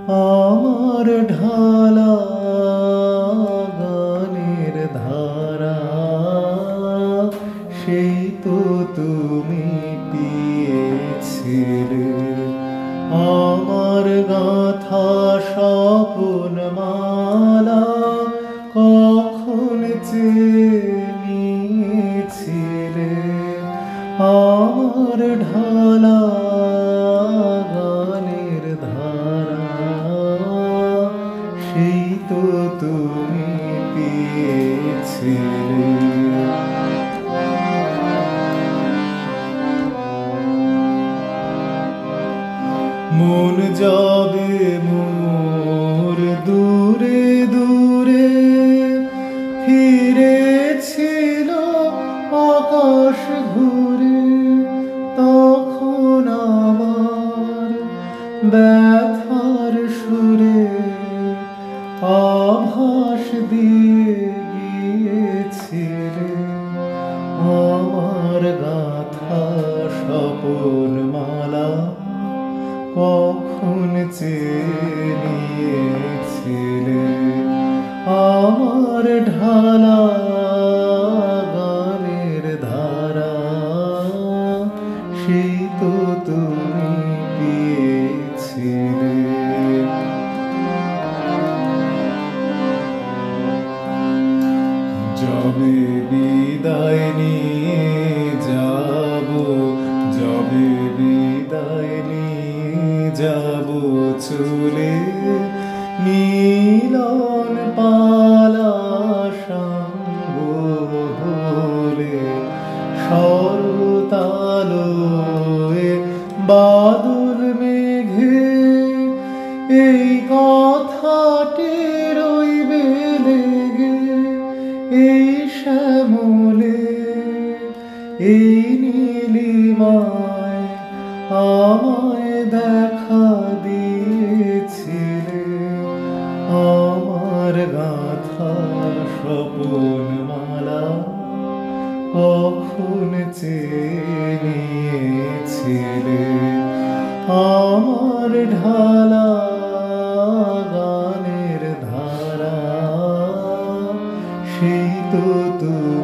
আমার ঢালা গানের ধারা সেই তো তুমি পিয়েছিলে। আমার গাথা স্বপ্ন মালা কখন চেয়ে নিয়েছিলে। আমার ঢালা গানের ধারা সেই তো তুমি পেয়েছিলে। মন যাবে মোর দূরে দূরে, ফিরেছিল আকাশ ঘুরে। তখন আমার ব্যথার সুরে আভাস দিয়ে গিয়েছিলে। আমার গাথা স্বপন মালা কখন চেয়ে নিয়েছিলে। আমার ঢালা গানের ধারা সেই তো তুমি পেয়েছিলে। যবে বিদায় নিয়ে যাব, যবে বিদায় নিয়ে যাব চলে, মিলন পালা সঙ্গ হলে শরতালোয় বাদল মেঘে এই কথাটি রইবে লেগে। এই শ্যামলে এই নীলিমায় আমায় দেখা দিয়েছিলে। আমার গাথা স্বপন মালা কখন চেয়ে নিয়েছিলে। আমার ঢালা গানের ধারা সেই তো তুমি